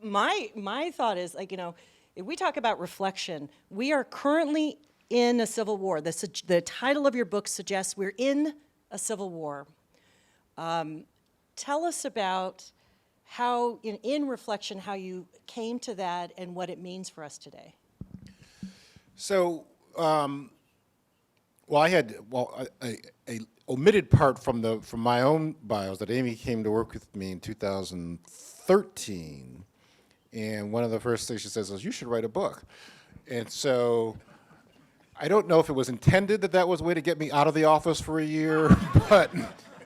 My thought is, like, if we talk about reflection, we are currently in a civil war. The title of your book suggests we're in a civil war. Tell us about how, in reflection, how you came to that and what it means for us today. So, I had a omitted part from my own bios that Aimee came to work with me in 2013, and one of the first things she says is, "You should write a book." And so, I don't know if it was intended that was a way to get me out of the office for a year, but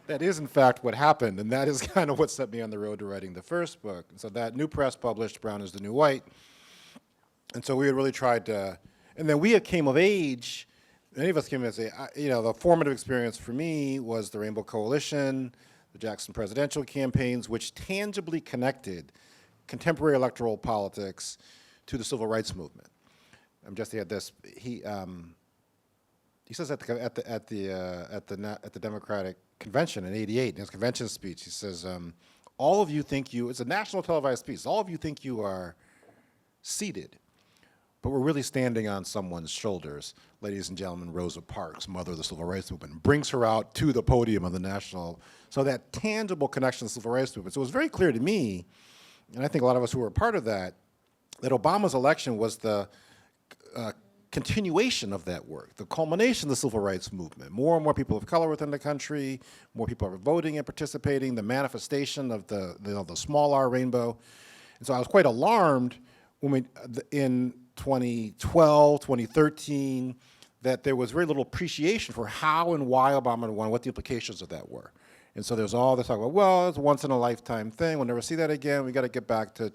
that is in fact what happened, and that is kind of what set me on the road to writing the first book. And so that New Press published Brown is the New White, and so we had really tried to, and then we came of age. Many of us came and say, the formative experience for me was the Rainbow Coalition, the Jackson presidential campaigns, which tangibly connected contemporary electoral politics to the civil rights movement. Jesse had this. He says at the Democratic convention in '88 in his convention speech, he says, "All of you think it's a national televised speech. All of you think you are seated, but we're really standing on someone's shoulders. Ladies and gentlemen, Rosa Parks, mother of the civil rights movement," brings her out to the podium of the national. So that tangible connection to the civil rights movement. So it was very clear to me, and I think a lot of us who were a part of that Obama's election was the continuation of that work, the culmination of the civil rights movement. More and more people of color within the country, more people are voting and participating, the manifestation of the small R rainbow. And so I was quite alarmed when in 2012, 2013, that there was very little appreciation for how and why Obama won, what the implications of that were. And so there's all this talk about, well, it's a once in a lifetime thing, we'll never see that again, we got to get back to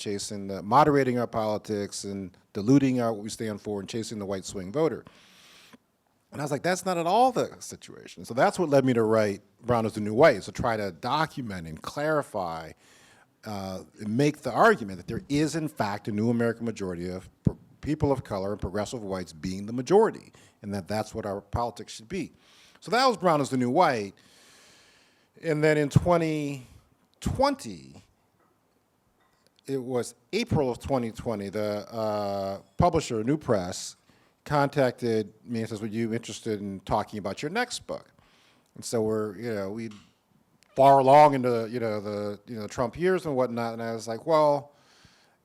moderating our politics and diluting what we stand for and chasing the white swing voter. And I was like, that's not at all the situation. So that's what led me to write Brown is the New White, to try to document and clarify, make the argument that there is in fact a new American majority of people of color and progressive whites being the majority, and that's what our politics should be. So that was Brown is the New White. And then in 2020, it was April of 2020, the publisher, New Press, contacted me and says, "Were you interested in talking about your next book?" And so we far along into the Trump years and whatnot, and I was like, well,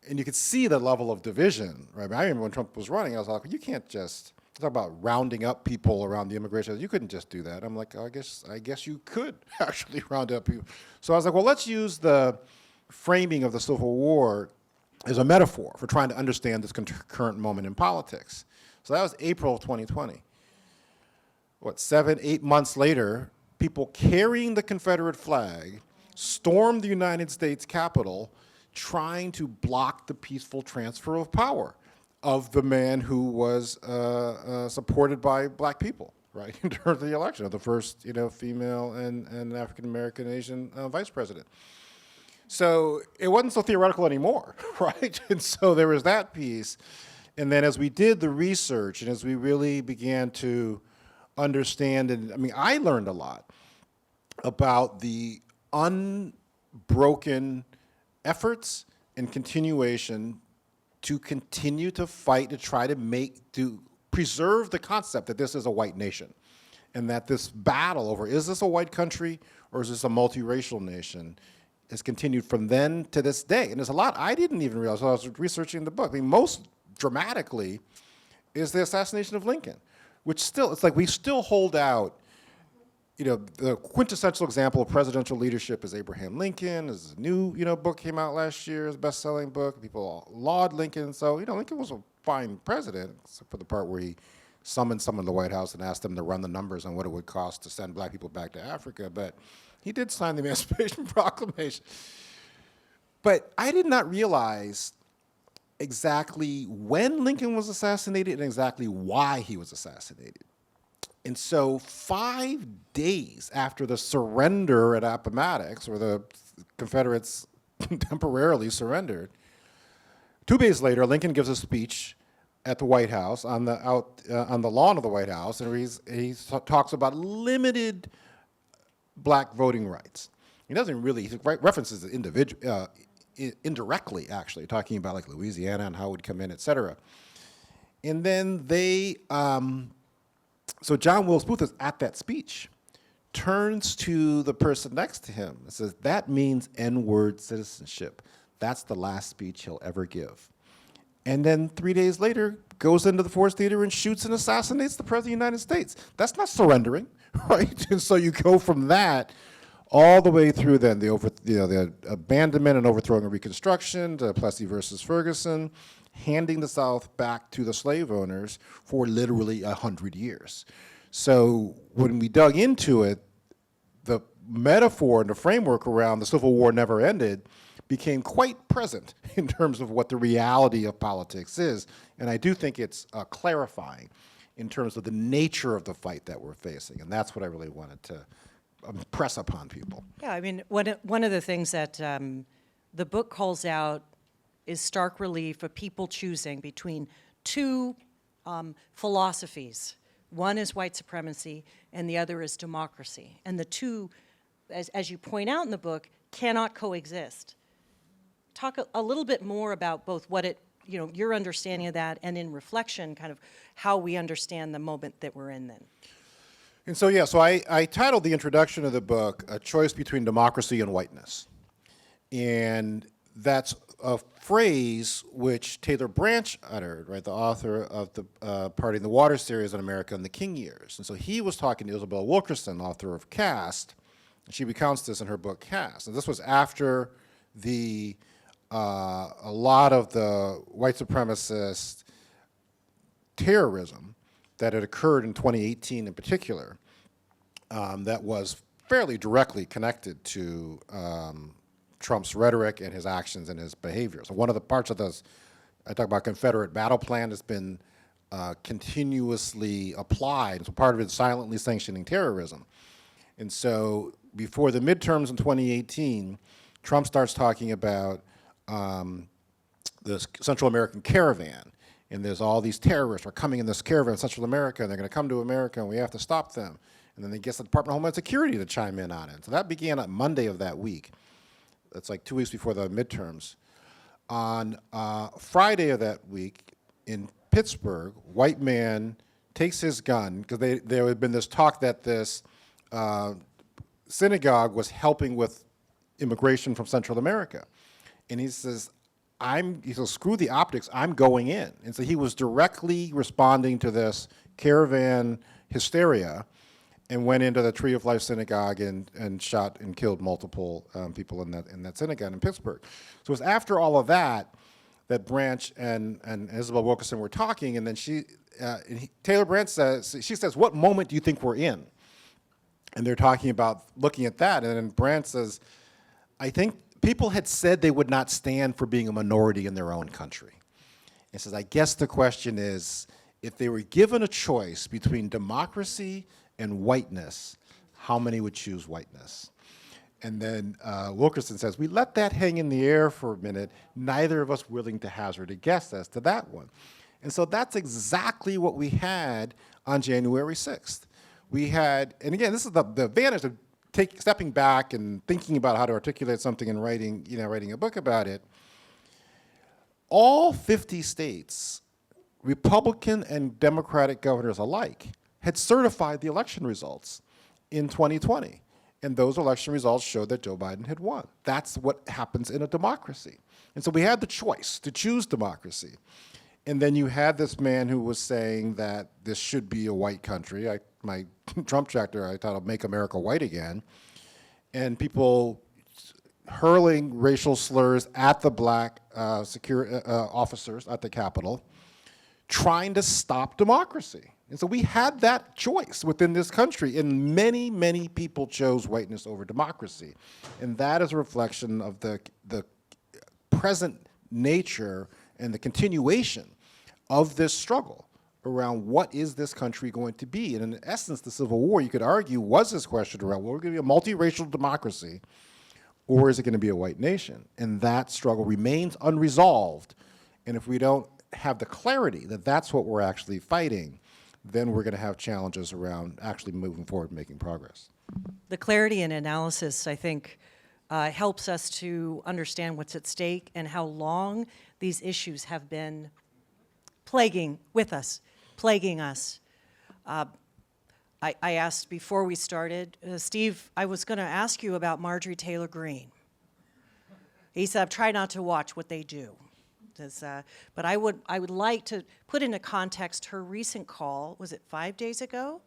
and you could see the level of division, right? I remember when Trump was running, I was like, you can't just talk about rounding up people around the immigration. You couldn't just do that. I'm like, I guess you could actually round up people. So I was like, well, let's use the framing of the Civil War as a metaphor for trying to understand this current moment in politics. So that was April of 2020. 7, 8 months later, people carrying the Confederate flag stormed the United States Capitol trying to block the peaceful transfer of power of the man who was supported by black people, right, in terms of the election of the first, female and African-American Asian vice president. So it wasn't so theoretical anymore, right? And so there was that piece. And then as we did the research and as we really began to understand, and I learned a lot about the unbroken efforts and continuation to continue to fight to try to preserve the concept that this is a white nation and that this battle over is this a white country or is this a multiracial nation has continued from then to this day. And there's a lot I didn't even realize while I was researching the book. Most dramatically is the assassination of Lincoln, which still, it's like we still hold out, the quintessential example of presidential leadership is Abraham Lincoln. His new, book came out last year, his best-selling book. People laud Lincoln. So, Lincoln was a fine president, except for the part where he summoned someone to the White House and asked them to run the numbers on what it would cost to send black people back to Africa. But he did sign the Emancipation Proclamation. But I did not realize exactly when Lincoln was assassinated and exactly why he was assassinated. And so 5 days after the surrender at Appomattox, where the Confederates temporarily surrendered, 2 days later, Lincoln gives a speech at the White House, on the lawn of the White House, and he talks about limited black voting rights. He doesn't really, he references the indirectly, actually, talking about like Louisiana and how it would come in, et cetera. And then so John Wilkes Booth is at that speech, turns to the person next to him and says, that means N-word citizenship. That's the last speech he'll ever give. And then 3 days later, goes into the Ford Theater and shoots and assassinates the President of the United States. That's not surrendering, right? And so you go from that all the way through then the abandonment and overthrowing of Reconstruction, to Plessy versus Ferguson, handing the South back to the slave owners for literally 100 years. So when we dug into it, the metaphor and the framework around the Civil War never ended became quite present in terms of what the reality of politics is. And I do think it's clarifying in terms of the nature of the fight that we're facing. And that's what I really wanted to impress upon people. Yeah, I mean, one of the things that the book calls out is stark relief of people choosing between two philosophies. One is white supremacy, and the other is democracy. And the two, as you point out in the book, cannot coexist. Talk a little bit more about both what your understanding of that, and in reflection, kind of how we understand the moment that we're in then. And so, yeah, so I titled the introduction of the book, A Choice Between Democracy and Whiteness. And that's a phrase which Taylor Branch uttered, right, the author of the Parting the Water series on America in the King years. And so he was talking to Isabel Wilkerson, author of Caste, and she recounts this in her book Caste. And this was after a lot of the white supremacist terrorism that had occurred in 2018 in particular, that was fairly directly connected to Trump's rhetoric and his actions and his behavior. So one of the parts of this, I talk about Confederate battle plan, has been continuously applied. So part of it is silently sanctioning terrorism. And so before the midterms in 2018, Trump starts talking about the Central American caravan. And there's all these terrorists are coming in this caravan in Central America, and they're going to come to America, and we have to stop them. And then they get the Department of Homeland Security to chime in on it. So that began on Monday of that week. That's like 2 weeks before the midterms. On Friday of that week in Pittsburgh, white man takes his gun, because there had been this talk that this synagogue was helping with immigration from Central America. And he says, screw the optics, I'm going in. And so he was directly responding to this caravan hysteria and went into the Tree of Life synagogue and shot and killed multiple people in that synagogue in Pittsburgh. So it was after all of that that Branch and Isabel Wilkerson were talking, and then Taylor Branch says, what moment do you think we're in? And they're talking about looking at that, and then Branch says, I think people had said they would not stand for being a minority in their own country. He says, I guess the question is, if they were given a choice between democracy and whiteness, how many would choose whiteness? And then Wilkerson says, we let that hang in the air for a minute, neither of us willing to hazard a guess as to that one. And so that's exactly what we had on January 6th. We had, and again, this is the advantage of stepping back and thinking about how to articulate something and writing a book about it. All 50 states, Republican and Democratic governors alike, had certified the election results in 2020. And those election results showed that Joe Biden had won. That's what happens in a democracy. And so we had the choice to choose democracy. And then you had this man who was saying that this should be a white country. My Trump chapter I titled Make America White Again. And people hurling racial slurs at the black security officers at the Capitol, trying to stop democracy. And so we had that choice within this country, and many, many people chose whiteness over democracy. And that is a reflection of the present nature and the continuation of this struggle around what is this country going to be. And in essence, the Civil War, you could argue, was this question around, well, we're going to be a multiracial democracy, or is it going to be a white nation? And that struggle remains unresolved. And if we don't have the clarity that that's what we're actually fighting, then we're going to have challenges around actually moving forward and making progress. The clarity and analysis, I think, helps us to understand what's at stake and how long these issues have been plaguing us. I asked before we started, Steve, I was going to ask you about Marjorie Taylor Greene. He said, I've tried not to watch what they do. But I would like to put into context her recent call, was it 5 days ago?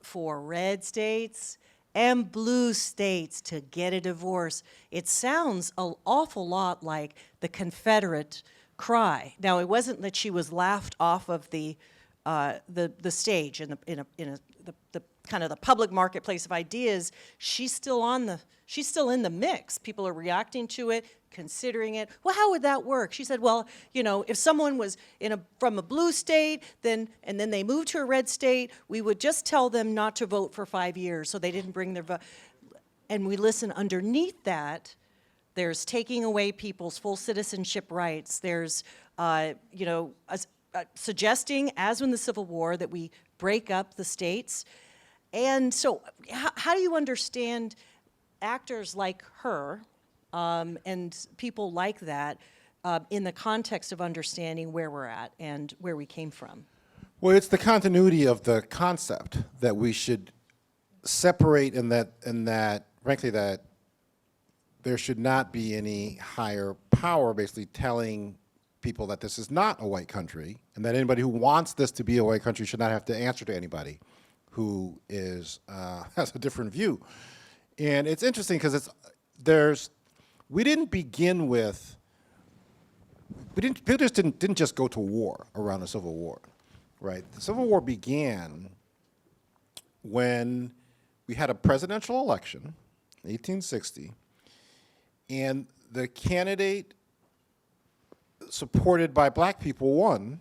For red states and blue states to get a divorce. It sounds an awful lot like the Confederate cry. Now, it wasn't that she was laughed off of the stage in the kind of the public marketplace of ideas. She's still in the mix. People are reacting to it, considering it. Well, how would that work? She said, well, you know, if someone was from a blue state, and then they moved to a red state, we would just tell them not to vote for 5 years, so they didn't bring their vote. And we listen underneath that. There's taking away people's full citizenship rights. There's, suggesting, as in the Civil War, that we break up the states. And so how do you understand actors like her and people like that in the context of understanding where we're at and where we came from? Well, it's the continuity of the concept that we should separate, and that frankly, that there should not be any higher power basically telling people that this is not a white country, and that anybody who wants this to be a white country should not have to answer to anybody who is has a different view. And it's interesting because we didn't begin with, people just didn't just go to war around the Civil War, right? The Civil War began when we had a presidential election, 1860, and the candidate supported by black people won,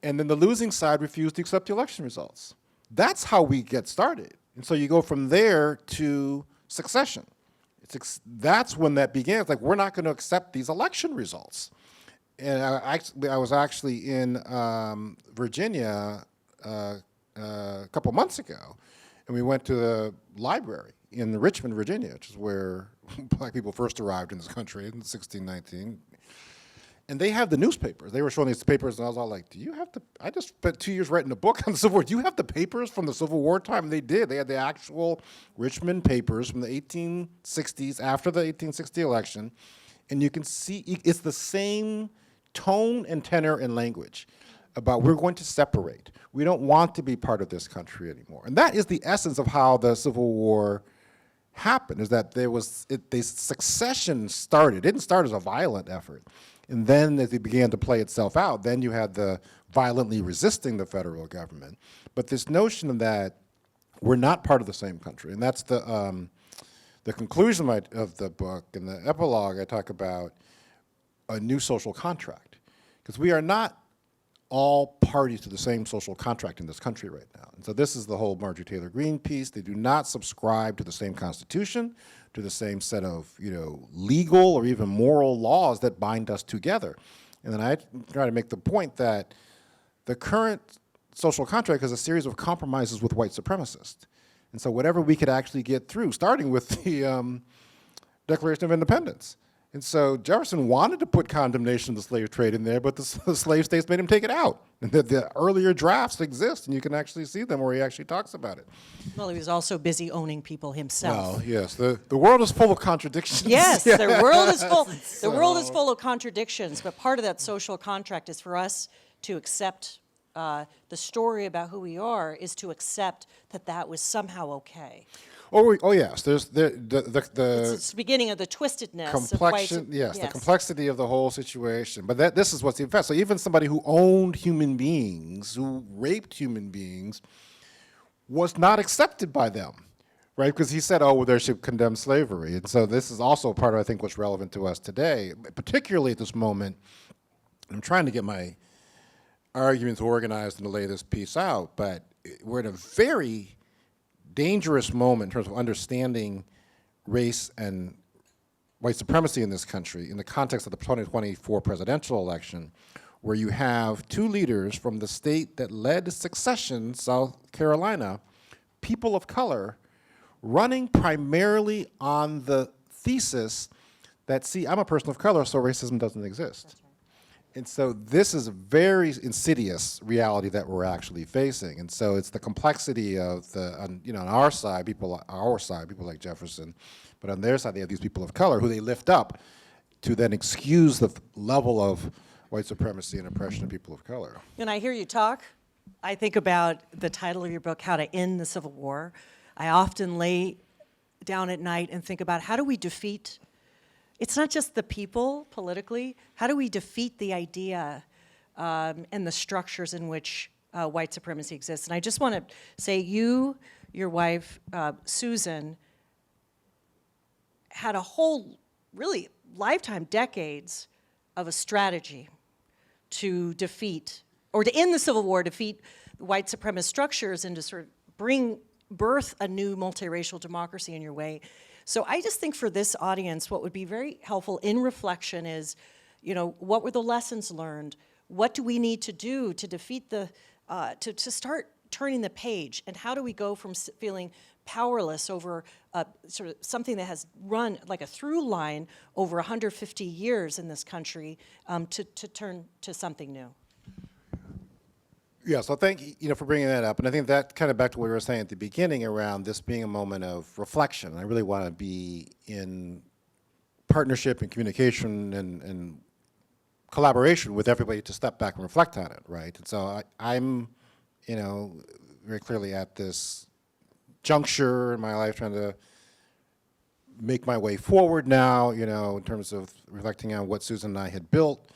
and then the losing side refused to accept the election results. That's how we get started. And so you go from there to secession. That's when that began. It's like, we're not going to accept these election results. And I was actually in Virginia a couple months ago, and we went to the library in Richmond, Virginia, which is where black people first arrived in this country in 1619. And they have the newspapers. They were showing these papers, and I was all like, do you have I just spent 2 years writing a book on the Civil War. Do you have the papers from the Civil War time? And they did. They had the actual Richmond papers from the 1860s, after the 1860 election. And you can see it's the same tone and tenor and language about, we're going to separate. We don't want to be part of this country anymore. And that is the essence of how the Civil War happened, is that the succession started. It didn't start as a violent effort. And then as it began to play itself out, then you had the violently resisting the federal government. But this notion that we're not part of the same country, and that's the conclusion of the book. In the epilogue, I talk about a new social contract, because we are not all parties to the same social contract in this country right now. And so this is the whole Marjorie Taylor Greene piece. They do not subscribe to the same Constitution, to the same set of legal or even moral laws that bind us together. And then I try to make the point that the current social contract is a series of compromises with white supremacists. And so whatever we could actually get through, starting with the Declaration of Independence. And so Jefferson wanted to put condemnation of the slave trade in there, but the slave states made him take it out. And the earlier drafts exist, and you can actually see them where he actually talks about it. Well, he was also busy owning people himself. Well, yes, the world is full of contradictions. Yes, the world is full. The world is full of contradictions, but part of that social contract is for us to accept the story about who we are, is to accept that that was somehow okay. Oh yes, there's the It's the beginning of the twistedness. complexion. Yes, the complexity of the whole situation. But this is what's the effect. So even somebody who owned human beings, who raped human beings, was not accepted by them, right? Because he said, "Oh, well, they should condemn slavery." And so this is also part of, I think, what's relevant to us today, particularly at this moment. I'm trying to get my arguments organized and to lay this piece out, but we're in a very dangerous moment in terms of understanding race and white supremacy in this country in the context of the 2024 presidential election, where you have two leaders from the state that led secession, South Carolina, people of color, running primarily on the thesis that, see, I'm a person of color, so racism doesn't exist. And so this is a very insidious reality that we're actually facing. And so it's the complexity of the, on our side, people like Jefferson, but on their side, they have these people of color who they lift up to then excuse the level of white supremacy and oppression of people of color. When I hear you talk, I think about the title of your book, How to End the Civil War. I often lay down at night and think about how do we defeat, it's not just the people politically, how do we defeat the idea and the structures in which white supremacy exists? And I just want to say you, your wife, Susan, had a whole, really, lifetime, decades of a strategy to defeat, or to end the Civil War, defeat white supremacist structures and to sort of birth a new multiracial democracy in your way. So I just think for this audience, what would be very helpful in reflection is, what were the lessons learned? What do we need to do to defeat the, to start turning the page? And how do we go from feeling powerless over sort of something that has run like a through line over 150 years in this country to turn to something new? Yeah, so thank you for bringing that up. And I think that kind of back to what we were saying at the beginning around this being a moment of reflection. I really want to be in partnership and communication and collaboration with everybody to step back and reflect on it, right? And so I'm, very clearly at this juncture in my life trying to make my way forward now, in terms of reflecting on what Susan and I had built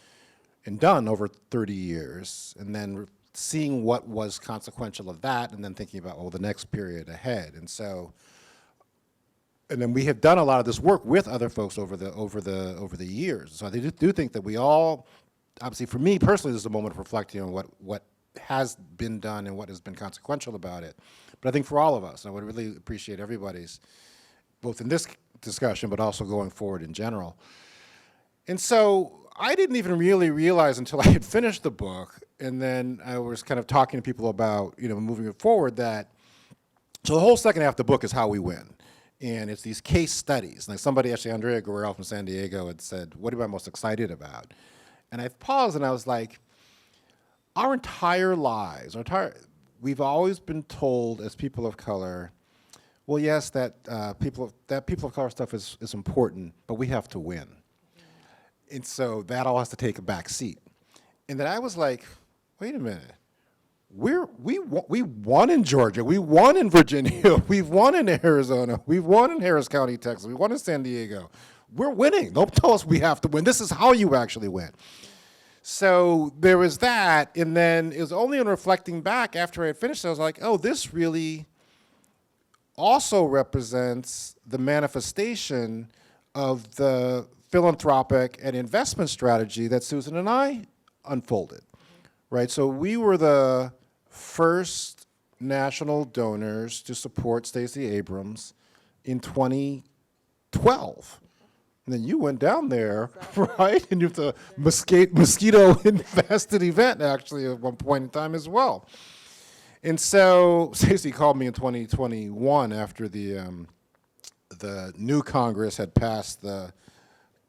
and done over 30 years, and then seeing what was consequential of that, and then thinking about, the next period ahead. And so, and then we have done a lot of this work with other folks over the years. So I do think that we all, obviously for me personally, this is a moment of reflecting on what has been done and what has been consequential about it. But I think for all of us, I would really appreciate everybody's, both in this discussion, but also going forward in general. And so I didn't even really realize until I had finished the book, and then I was kind of talking to people about, moving it forward, that, so the whole second half of the book is how we win. And it's these case studies. Like somebody, actually, Andrea Guerrero from San Diego had said, what am I most excited about? And I paused and I was like, our entire lives, we've always been told as people of color, well, yes, that people of color stuff is important, but we have to win. And so that all has to take a back seat. And then I was like, wait a minute. We won in Georgia. We won in Virginia. We've won in Arizona. We've won in Harris County, Texas. We won in San Diego. We're winning. Don't tell us we have to win. This is how you actually win. So there was that. And then it was only on reflecting back after I had finished, I was like, this really also represents the manifestation of the philanthropic and investment strategy that Susan and I unfolded, right? So we were the first national donors to support Stacey Abrams in 2012. And then you went down there, right? And you have the mosquito-infested event, actually, at one point in time as well. And so Stacey called me in 2021 after the new Congress had passed the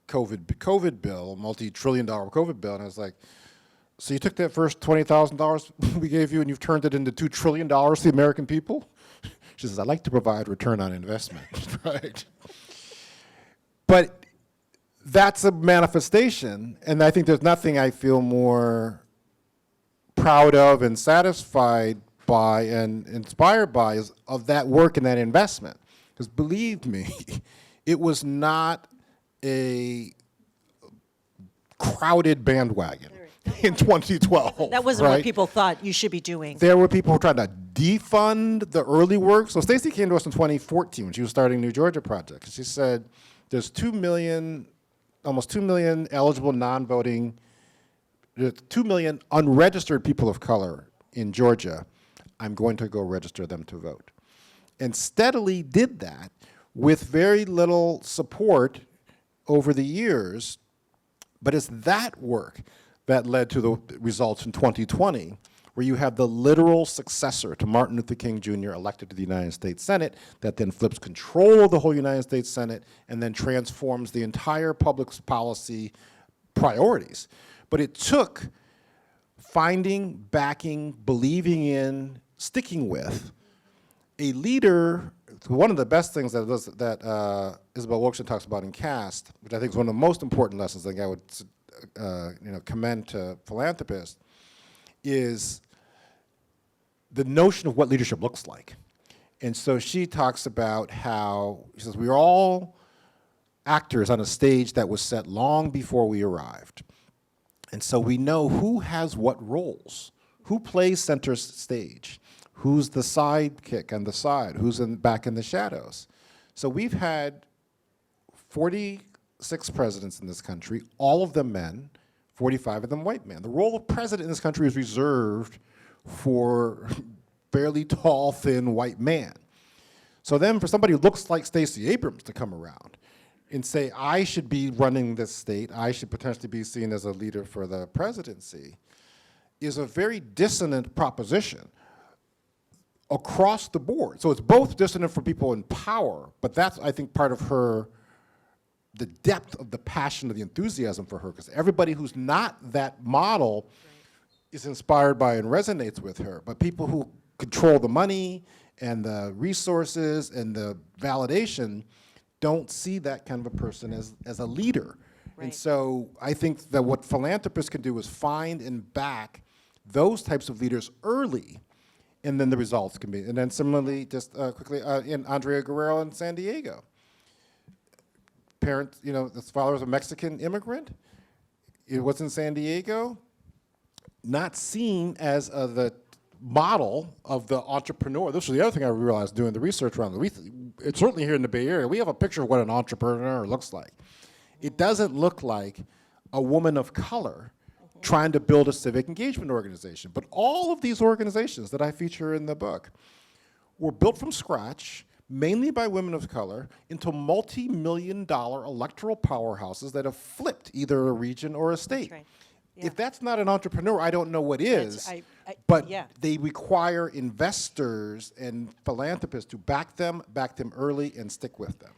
COVID bill, multi-trillion-dollar COVID bill, and I was like, so you took that first $20,000 we gave you and you've turned it into $2 trillion to the American people? She says, I'd like to provide return on investment, right? But that's a manifestation, and I think there's nothing I feel more proud of and satisfied by and inspired by is of that work and that investment. Because believe me, it was not a crowded bandwagon in 2012. That wasn't what people thought you should be doing. There were people who were trying to defund the early work. So Stacey came to us in 2014 when she was starting New Georgia Project. She said, there's almost 2 million eligible non-voting, 2 million unregistered people of color in Georgia. I'm going to go register them to vote. And steadily did that with very little support over the years, but it's that work that led to the results in 2020, where you have the literal successor to Martin Luther King Jr. elected to the United States Senate that then flips control of the whole United States Senate and then transforms the entire public policy priorities. But it took finding, backing, believing in, sticking with a leader. One of the best things that Isabel Wilkerson talks about in Caste, which I think is one of the most important lessons I think I would commend to philanthropists, is the notion of what leadership looks like. And so she talks about how, she says, we are all actors on a stage that was set long before we arrived. And so we know who has what roles, who plays center stage, who's the sidekick on the side, who's back in the shadows. So we've had 46 presidents in this country, all of them men, 45 of them white men. The role of president in this country is reserved for fairly tall, thin white man. So then for somebody who looks like Stacey Abrams to come around and say, I should be running this state, I should potentially be seen as a leader for the presidency, is a very dissonant proposition across the board. So it's both dissonant for people in power, but that's, I think, part of the depth of the passion, of the enthusiasm for her, because everybody who's not that model is inspired by and resonates with her. But people who control the money and the resources and the validation don't see that kind of a person as a leader. Right. And so I think that what philanthropists can do is find and back those types of leaders early, and then the results can be. And then similarly, just quickly, in Andrea Guerrero in San Diego. Parents, his father was a Mexican immigrant. It was in San Diego, not seen as the model of the entrepreneur. This was the other thing I realized doing the research around it's certainly here in the Bay Area, we have a picture of what an entrepreneur looks like. It doesn't look like a woman of color trying to build a civic engagement organization. But all of these organizations that I feature in the book were built from scratch, mainly by women of color, into multi-million-dollar electoral powerhouses that have flipped either a region or a state. That's right. Yeah. If that's not an entrepreneur, I don't know what is. But they require investors and philanthropists to back them early, and stick with them.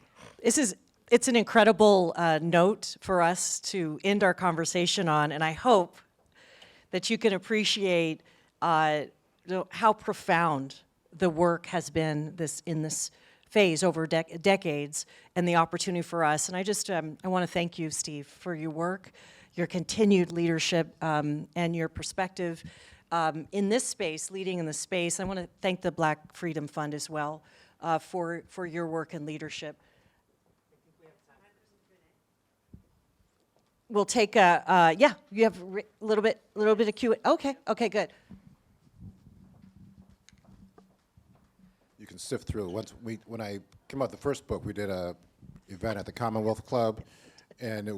It's an incredible note for us to end our conversation on, and I hope that you can appreciate how profound the work has been in this phase over decades, and the opportunity for us. And I want to thank you, Steve, for your work, your continued leadership, and your perspective in this space, leading in this space. I want to thank the Black Freedom Fund as well for your work and leadership. We'll take you have a little bit of Q. Okay, good. You can sift through. When I came out with the first book, we did a event at the Commonwealth Club, and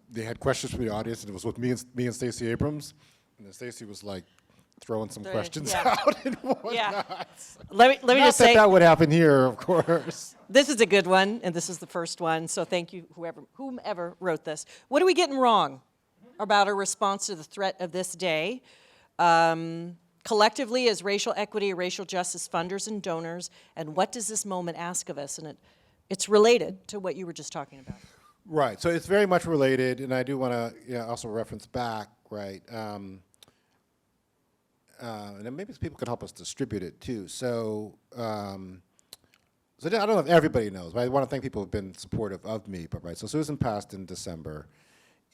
they had questions from the audience, and it was with me and Stacey Abrams, and then Stacey was like throwing some questions out and whatnot. Yeah. Let me just say that would happen here, of course. This is a good one, and this is the first one, so thank you, whomever wrote this. What are we getting wrong about our response to the threat of this day? Collectively, as racial equity, racial justice funders and donors, and what does this moment ask of us? And it's related to what you were just talking about. Right, so it's very much related, and I do want to also reference back, right? And then maybe people could help us distribute it too. So I don't know if everybody knows, but I want to thank people who have been supportive of me. But right, so Susan passed in December,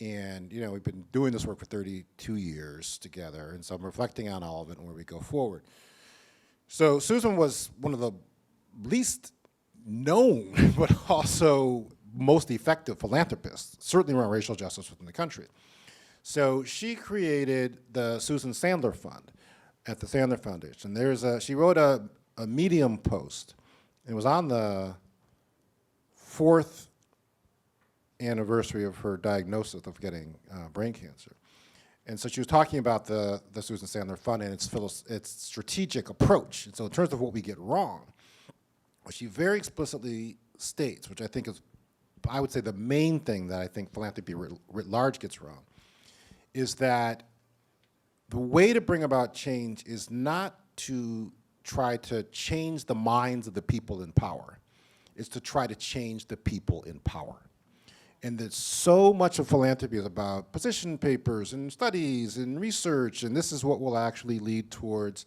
and we've been doing this work for 32 years together, and so I'm reflecting on all of it and where we go forward. So Susan was one of the least known, but also most effective philanthropists, certainly around racial justice within the country. So she created the Susan Sandler Fund at the Sandler Foundation. She wrote a Medium post. It was on the 4th anniversary of her diagnosis of getting brain cancer. And so she was talking about the Susan Sandler Fund and its strategic approach. And so in terms of what we get wrong, what she very explicitly states, which I think is, I would say, the main thing that I think philanthropy writ large gets wrong, is that the way to bring about change is not to try to change the minds of the people in power. It's to try to change the people in power. And that so much of philanthropy is about position papers and studies and research, and this is what will actually lead towards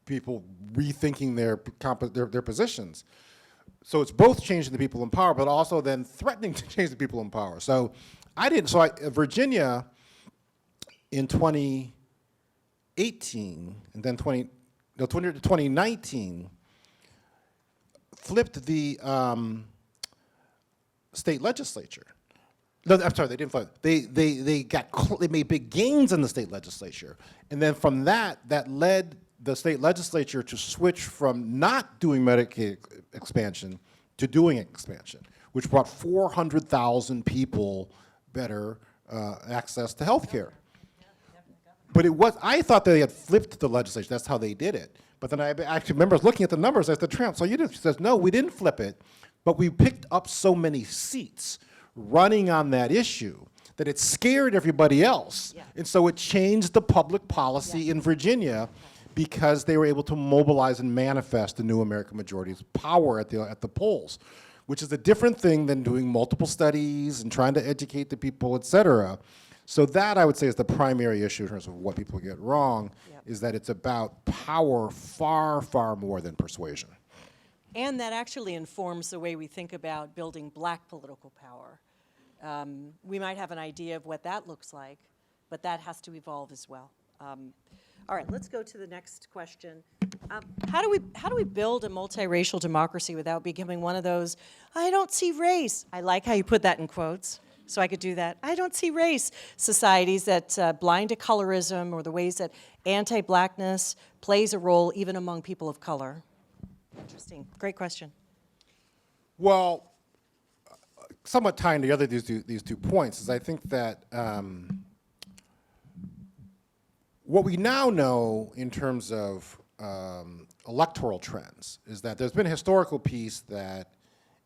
people rethinking their positions. So it's both changing the people in power, but also then threatening to change the people in power. So Virginia in 2018, and then 2019, flipped the state legislature. No, I'm sorry, they didn't flip. They made big gains in the state legislature, and then from that led the state legislature to switch from not doing Medicaid expansion to doing expansion, which brought 400,000 people better access to health care. But I thought they had flipped the legislature. That's how they did it. But then I actually remember looking at the numbers as the Trump. So she says, no, we didn't flip it, but we picked up so many seats running on that issue that it scared everybody else. Yeah. And so it changed the public policy in Virginia because they were able to mobilize and manifest the new American majority's power at the polls, which is a different thing than doing multiple studies and trying to educate the people, et cetera. So that, I would say, is the primary issue in terms of what people get wrong, is that it's about power far, far more than persuasion. And that actually informs the way we think about building black political power. We might have an idea of what that looks like, but that has to evolve as well. All right, let's go to the next question. How do we build a multiracial democracy without becoming one of those, I don't see race? I like how you put that in quotes, so I could do that. I don't see race societies that blind to colorism or the ways that anti-blackness plays a role even among people of color. Interesting, great question. Well, somewhat tying together these two points is I think that what we now know in terms of electoral trends is that there's been a historical piece that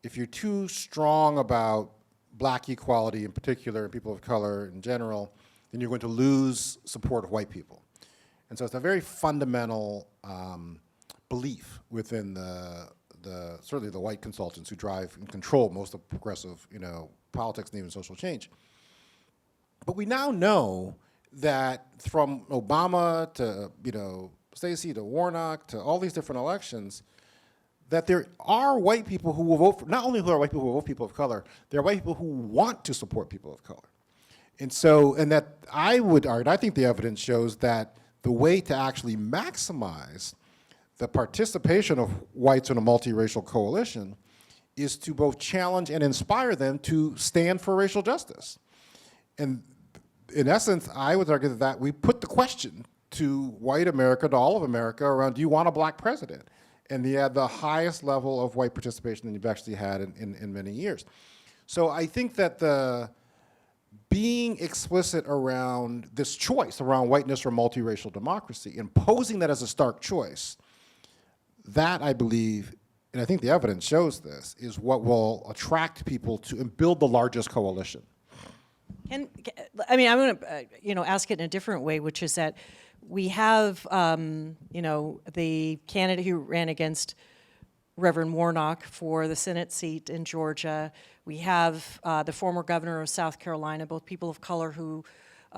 if you're too strong about black equality in particular and people of color in general, then you're going to lose support of white people. And so it's a very fundamental belief within certainly the white consultants who drive and control most of progressive, politics and even social change. But we now know that from Obama to, Stacey to Warnock to all these different elections, that there are white people who will vote for, not only who are white people who will vote for people of color, there are white people who want to support people of color. And so, and that I would argue, I think the evidence shows that the way to actually maximize the participation of whites in a multiracial coalition is to both challenge and inspire them to stand for racial justice. And in essence, I would argue that we put the question to white America, to all of America, around, do you want a black president? And they had the highest level of white participation than you've actually had in many years. So I think that being explicit around this choice, around whiteness or multiracial democracy, imposing that as a stark choice, that I believe, and I think the evidence shows this, is what will attract people to and build the largest coalition. I'm going to, ask it in a different way, which is that we have, the candidate who ran against Reverend Warnock for the Senate seat in Georgia. We have the former governor of South Carolina, both people of color who,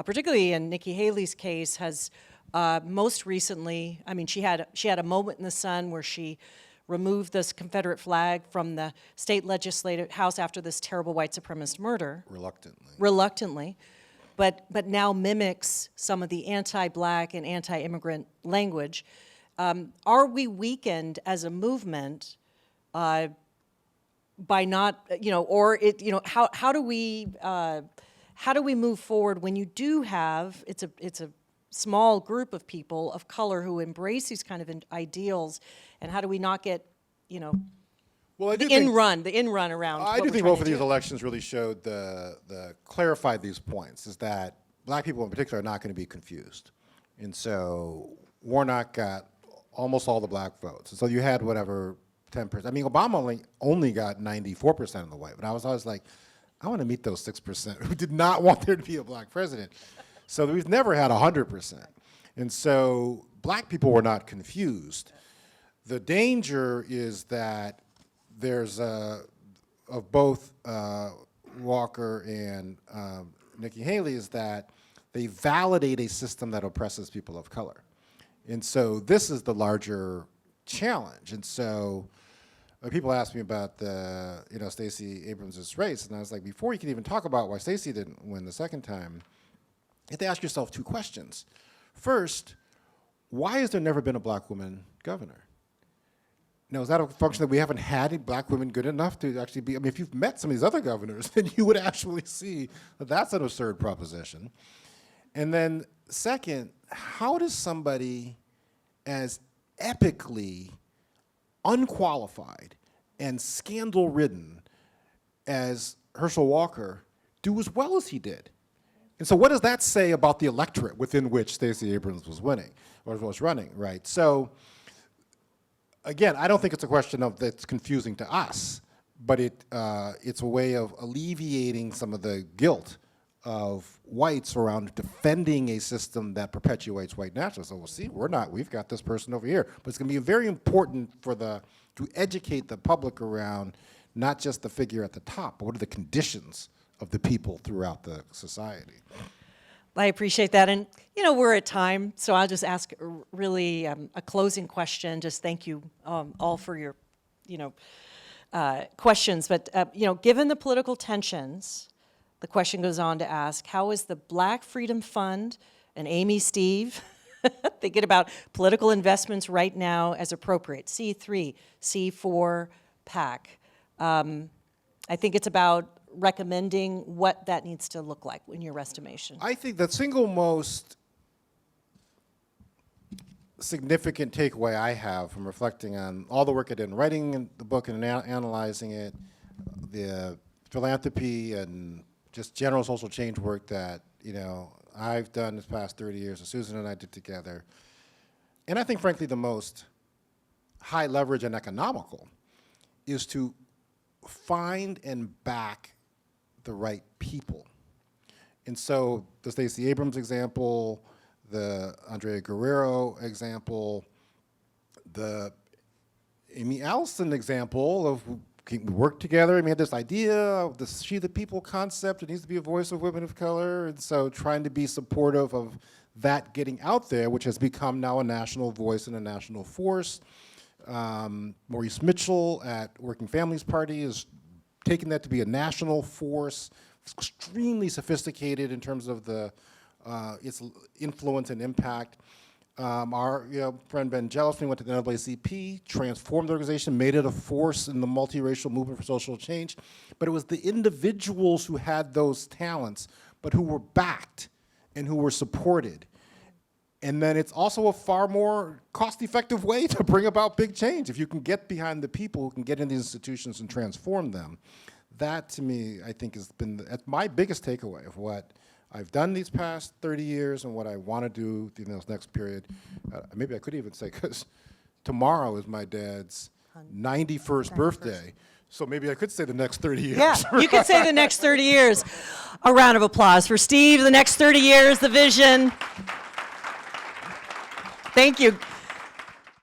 particularly in Nikki Haley's case, has most recently, she had a moment in the sun where she removed this Confederate flag from the state legislative house after this terrible white supremacist murder. Reluctantly. But now mimics some of the anti-black and anti-immigrant language. Are we weakened as a movement by not, how do we move forward when you do have, it's a small group of people of color who embrace these kind of ideals, and how do we not get, well, the in run around? I do think both of these elections really showed clarified these points, is that black people in particular are not going to be confused. And so Warnock got almost all the black votes. And so you had whatever 10%. Obama only got 94% of the white, but I was always like, I want to meet those 6% who did not want there to be a black president. So we've never had 100%. And so black people were not confused. The danger is that there's of both Walker and Nikki Haley is that they validate a system that oppresses people of color. And so this is the larger challenge. And so people ask me about the, Stacey Abrams' race, and I was like, before you can even talk about why Stacey didn't win the second time, you have to ask yourself two questions. First, why has there never been a black woman governor? Now, is that a function that we haven't had black women good enough to actually be, if you've met some of these other governors, then you would actually see that that's an absurd proposition. And then second, how does somebody as epically unqualified and scandal-ridden as Herschel Walker do as well as he did? And so what does that say about the electorate within which Stacey Abrams was winning, or was running, right? So again, I don't think it's a question of that's confusing to us, but it's a way of alleviating some of the guilt of whites around defending a system that perpetuates white nationalism. So we'll see, we've got this person over here. But it's gonna be very important to educate the public around not just the figure at the top, but what are the conditions of the people throughout the society. I appreciate that. And, we're at time, so I'll just ask really a closing question. Just thank you all for your, questions. But, given the political tensions, the question goes on to ask, how is the Black Freedom Fund and Aimee, Steve, thinking about political investments right now as appropriate? C3, C4, PAC. I think it's about recommending what that needs to look like in your estimation. I think the single most significant takeaway I have from reflecting on all the work I did in writing the book and analyzing it, the philanthropy and just general social change work that, I've done this past 30 years, that Susan and I did together. And I think, frankly, the most high leverage and economical is to find and back the right people. And so the Stacey Abrams example, the Andrea Guerrero example, the Aimee Allison example of we worked together and we had this idea of the She the People concept. It needs to be a voice of women of color. And so trying to be supportive of that getting out there, which has become now a national voice and a national force. Maurice Mitchell at Working Families Party is taking that to be a national force. It's extremely sophisticated in terms of its influence and impact. Our friend Ben Jellison went to the NAACP, transformed the organization, made it a force in the multiracial movement for social change. But it was the individuals who had those talents, but who were backed and who were supported. And then it's also a far more cost-effective way to bring about big change. If you can get behind the people who can get into these institutions and transform them, that to me, I think has been my biggest takeaway of what I've done these past 30 years and what I want to do in this next period. Maybe I could even say, because tomorrow is my dad's 91st birthday. So maybe I could say the next 30 years. Yeah, you could say the next 30 years. A round of applause for Steve, the next 30 years, the vision. Thank you.